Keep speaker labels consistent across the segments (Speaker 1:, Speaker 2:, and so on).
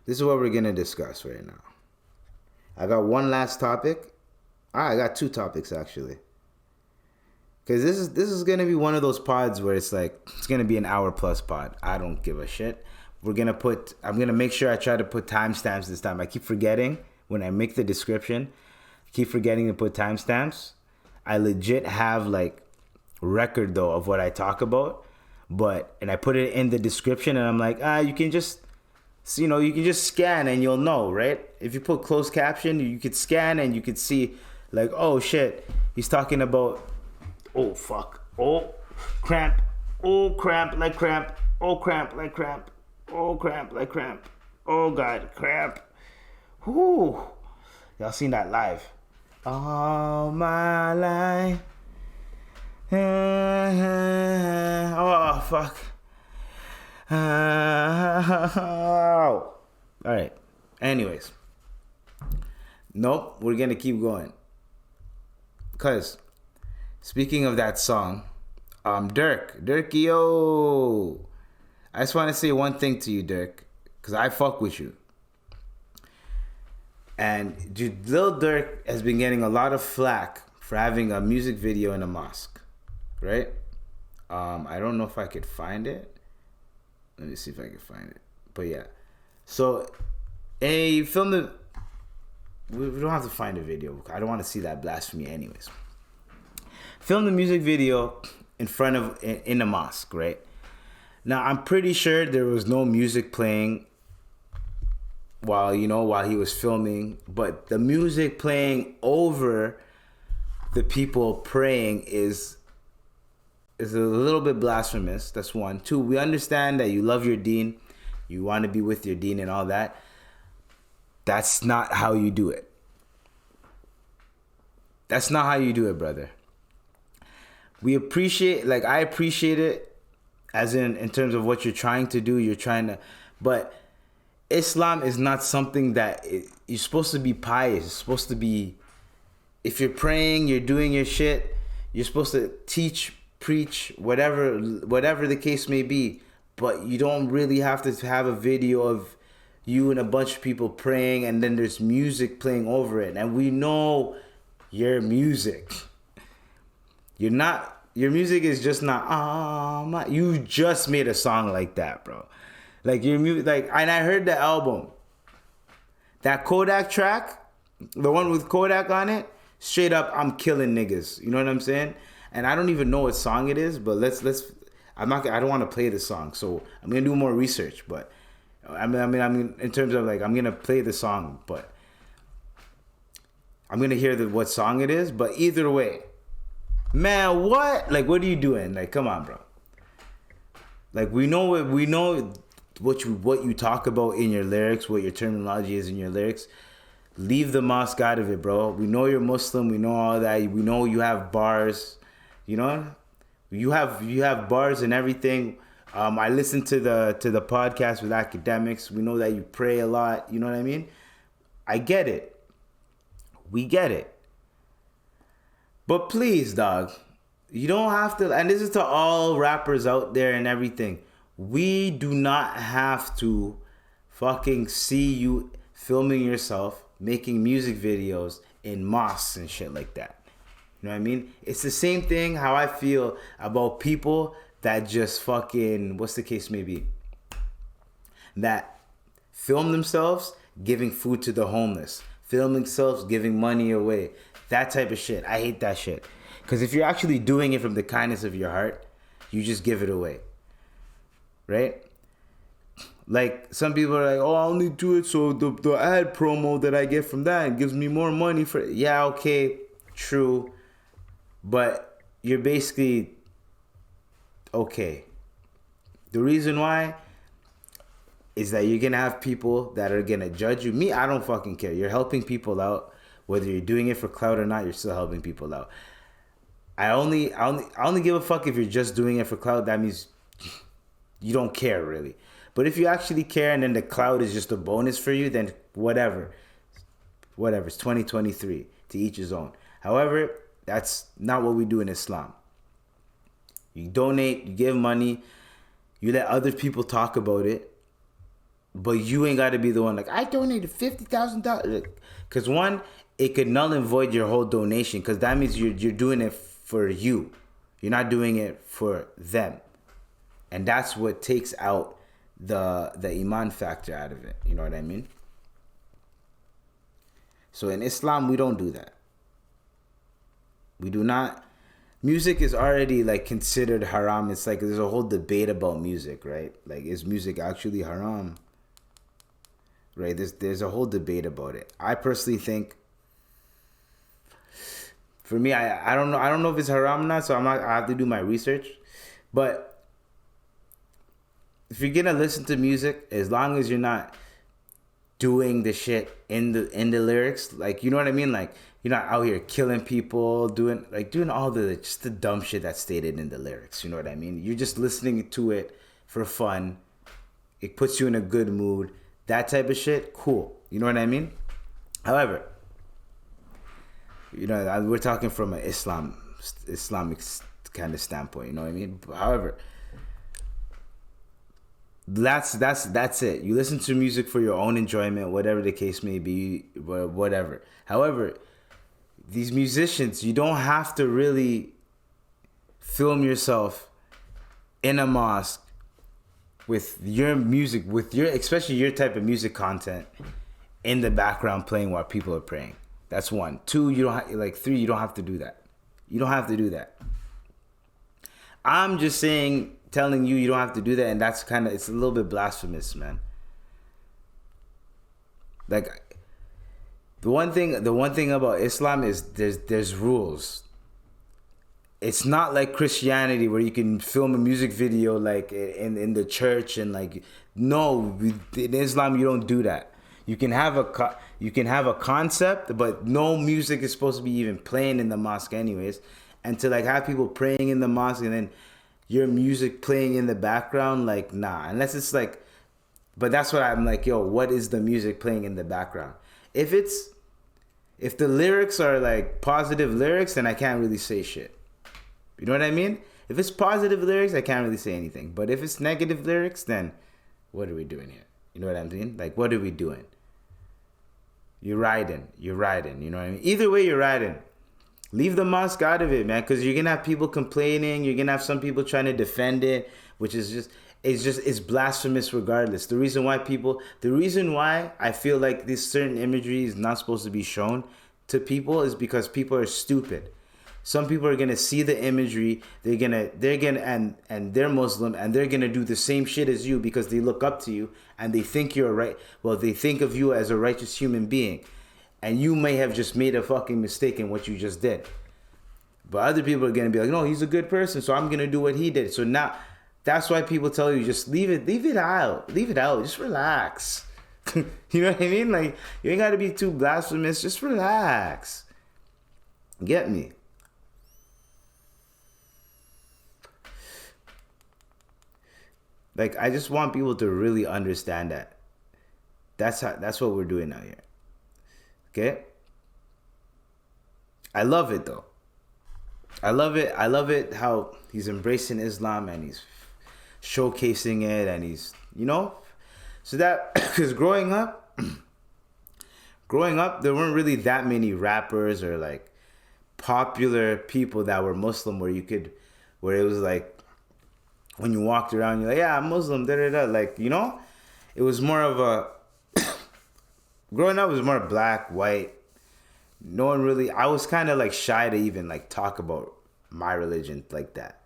Speaker 1: this is what we're gonna discuss right now. I got one last topic. I got two topics actually. Cause this is gonna be one of those pods where it's like it's gonna be an hour plus pod. I don't give a shit. I'm gonna make sure I try to put timestamps this time. I keep forgetting when I make the description. I keep forgetting to put timestamps. I legit have like record though of what I talk about, and I put it in the description and I'm like, you can just, you can just scan and you'll know, right? If you put closed caption, you could scan and you could see like, oh shit, he's talking about, oh fuck, oh cramp, oh cramp like cramp, oh cramp like cramp, oh cramp like cramp, oh god, cramp. Whoo, y'all seen that live? All my life. Oh fuck. All right. Anyways, nope. We're gonna keep going. Cause speaking of that song, Dirk, yo. I just want to say one thing to you, Dirk, cause I fuck with you. And Lil Durk has been getting a lot of flack for having a music video in a mosque, right? I don't know if I could find it. Let me see if I can find it. But yeah, so he filmed it. We don't have to find a video. I don't want to see that blasphemy, anyways. Filmed the music video in a mosque, right? Now I'm pretty sure there was no music playing while he was filming, but the music playing over the people praying is a little bit blasphemous. That's one. Two, we understand that you love your deen, you want to be with your deen and all that. That's not how you do it. That's not how you do it, brother. I appreciate it as in terms of what you're trying to do. But Islam is not something that you're supposed to be pious. It's supposed to be, if you're praying, you're doing your shit, you're supposed to teach, preach, whatever the case may be. But you don't really have to have a video of you and a bunch of people praying and then there's music playing over it. And we know your music. Your music is just not, you just made a song like that, bro. Like your music, and I heard the album. That Kodak track, the one with Kodak on it, straight up, I'm killing niggas. You know what I'm saying? And I don't even know what song it is, but I don't want to play the song, so I'm gonna do more research. But I mean, in terms of I'm gonna play the song, but I'm gonna hear what song it is. But either way, man, what? What are you doing? Come on, bro. We know what you talk about in your lyrics, what your terminology is in your lyrics. Leave the mosque out of it, bro. We know you're Muslim. We know all that. We know you have bars. You know, you have bars and everything. I listened to the podcast with academics. We know that you pray a lot. You know what I mean? I get it. We get it. But please, dog, you don't have to. And this is to all rappers out there and everything. We do not have to fucking see you filming yourself, making music videos in mosques and shit like that. You know what I mean? It's the same thing how I feel about people that just fucking, what's the case may be, that film themselves giving food to the homeless, film themselves giving money away, that type of shit. I hate that shit. Because if you're actually doing it from the kindness of your heart, you just give it away. Right? Some people are like, oh, I only do it so the ad promo that I get from that gives me more money for it. Yeah, okay, true. But you're basically okay. The reason why is that you're gonna have people that are gonna judge you. Me, I don't fucking care. You're helping people out. Whether you're doing it for clout or not, you're still helping people out. I only give a fuck if you're just doing it for clout. That means you don't care really. But if you actually care and then the clout is just a bonus for you, then whatever. It's 2023. To each his own. However, that's not what we do in Islam. You donate, you give money, you let other people talk about it. but you ain't got to be the one like I donated $50,000. Because one, it could null and void your whole donation. Because that means you're doing it for you. You're not doing it for them, and that's what takes out the iman factor out of it. You know what I mean? So in Islam, we don't do that. We do not. Music is already like considered haram. It's like there's a whole debate about music, right? Like, is music actually haram? Right? There's a whole debate about it. I personally think, for me, I don't know if it's haram or not. So I have to do my research. But if you're gonna listen to music, as long as you're not doing the shit in the lyrics, like, you know what I mean, like, you're not out here killing people, doing all the just the dumb shit that's stated in the lyrics. You know what I mean? You're just listening to it for fun. It puts you in a good mood. That type of shit, cool. You know what I mean? However, you know, we're talking from an Islamic kind of standpoint. You know what I mean? However, that's it. You listen to music for your own enjoyment, whatever the case may be, whatever. However, these musicians, you don't have to really film yourself in a mosque with your music, especially your type of music content in the background playing while people are praying. That's one. Two, you don't three, you don't have to do that. You don't have to do that. I'm just telling you don't have to do that, and that's it's a little bit blasphemous, man. Like, the one thing about Islam is there's rules. It's not like Christianity where you can film a music video like in the church and like, no, in Islam you don't do that. You can have a concept, but no music is supposed to be even playing in the mosque anyways. And to like have people praying in the mosque and then your music playing in the background, like, nah. Unless it's like, but that's what I'm like, yo, what is the music playing in the background? If the lyrics are like positive lyrics, then I can't really say shit. You know what I mean? If it's positive lyrics, I can't really say anything. But if it's negative lyrics, then what are we doing here? You know what I'm saying? Like, what are we doing? You're riding. You know what I mean? Either way, you're riding. Leave the mosque out of it, man, because you're gonna have people complaining. You're gonna have some people trying to defend it, which is it's blasphemous regardless. The reason why I feel like this certain imagery is not supposed to be shown to people is because people are stupid. Some people are gonna see the imagery, they're gonna and they're Muslim and they're gonna do the same shit as you because they look up to you and they think they think of you as a righteous human being. And you may have just made a fucking mistake in what you just did. But other people are gonna be like, no, he's a good person, so I'm gonna do what he did. So now that's why people tell you just leave it out, just relax. You know what I mean? Like, you ain't gotta be too blasphemous, just relax. Get me? Like, I just want people to really understand that. That's what we're doing out here. Okay? I love it though. I love it how he's embracing Islam and he's showcasing it and he's, you know? So that, because growing up, there weren't really that many rappers or like popular people that were Muslim where it was like, when you walked around, you're like, yeah, I'm Muslim, da-da-da. Like, you know? It was more of a... growing up was more black, white. No one really... I was kind of like shy to even like talk about my religion like that.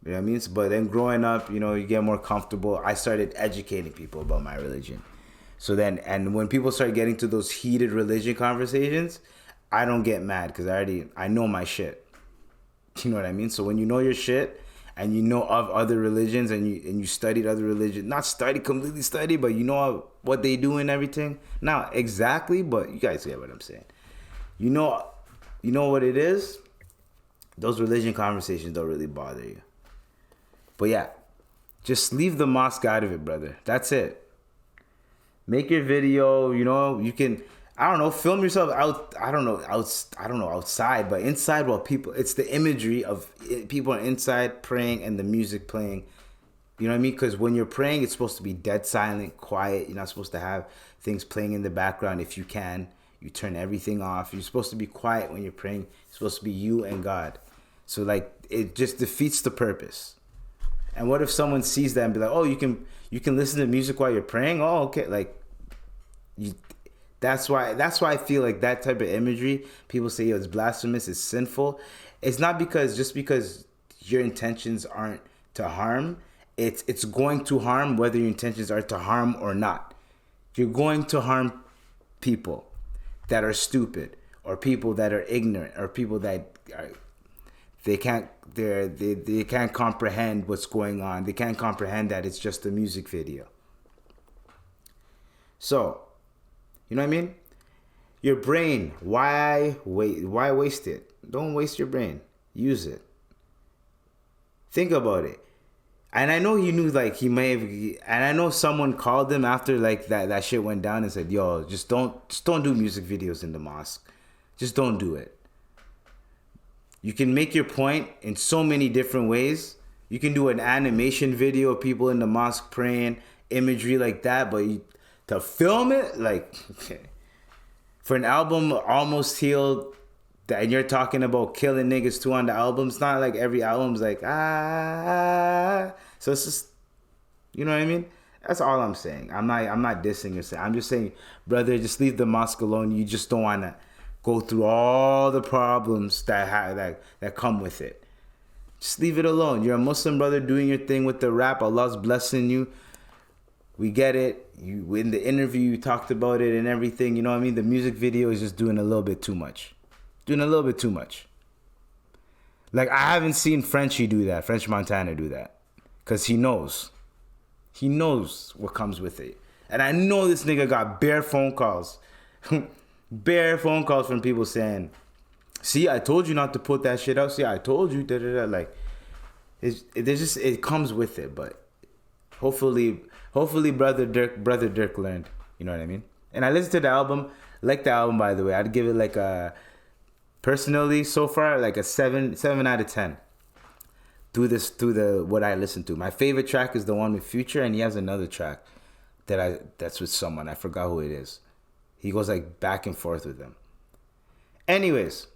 Speaker 1: You know what I mean? But then growing up, you know, you get more comfortable. I started educating people about my religion. So then... And when people start getting to those heated religion conversations, I don't get mad because I know my shit. You know what I mean? So when you know your shit... and you know of other religions and you studied other religions, not completely study, but you know what they do and everything. Not exactly, but you guys get what I'm saying. You know what it is? Those religion conversations don't really bother you. But yeah, just leave the mosque out of it, brother. That's it. Make your video, you know, you can... I don't know, film yourself outside, but inside while it's the imagery of people are inside praying and the music playing You know what I mean? Because when you're praying, it's supposed to be dead silent, quiet. You're not supposed to have things playing in the background. If you can, you turn everything off. You're supposed to be quiet when you're praying. It's supposed to be you and God. So like it just defeats the purpose. And what if someone sees that and be like, "Oh, you can listen to music while you're praying?" Oh, okay. Like you, that's why I feel like that type of imagery, people say, "Yo, it's blasphemous, it's sinful." It's not just because your intentions aren't to harm. It's going to harm whether your intentions are to harm or not. You're going to harm people that are stupid, or people that are ignorant, or people that are, they can't comprehend what's going on. They can't comprehend that it's just a music video. So, you know what I mean? Your brain, why waste it? Don't waste your brain. Use it. Think about it. And I know he knew, like, he may have, and I know someone called him after, like, that shit went down and said, "Yo, just don't do music videos in the mosque. Just don't do it." You can make your point in so many different ways. You can do an animation video of people in the mosque praying, imagery like that, but to film it, like, okay. For an album, Almost Healed, and you're talking about killing niggas too on the album, it's not like every album's like, ah. So it's just, you know what I mean? That's all I'm saying. I'm not dissing you. I'm just saying, brother, just leave the mosque alone. You just don't want to go through all the problems that come with it. Just leave it alone. You're a Muslim brother doing your thing with the rap. Allah's blessing you. We get it. You in the interview you talked about it and everything. You know what I mean? The music video is just doing a little bit too much. Doing a little bit too much. Like, I haven't seen Frenchie do that. French Montana do that. Because he knows. He knows what comes with it. And I know this nigga got bare phone calls. Bare phone calls from people saying, "See, I told you not to put that shit out. See, I told you." Da, da, da. Like, it comes with it. But hopefully brother Dirk learned. You know what I mean? And I listened to the album. Like the album, by the way. I'd give it like a, personally so far, like a 7 out of 10. Through the what I listened to. My favorite track is the one with Future, and he has another track that's with someone. I forgot who it is. He goes like back and forth with them. Anyways,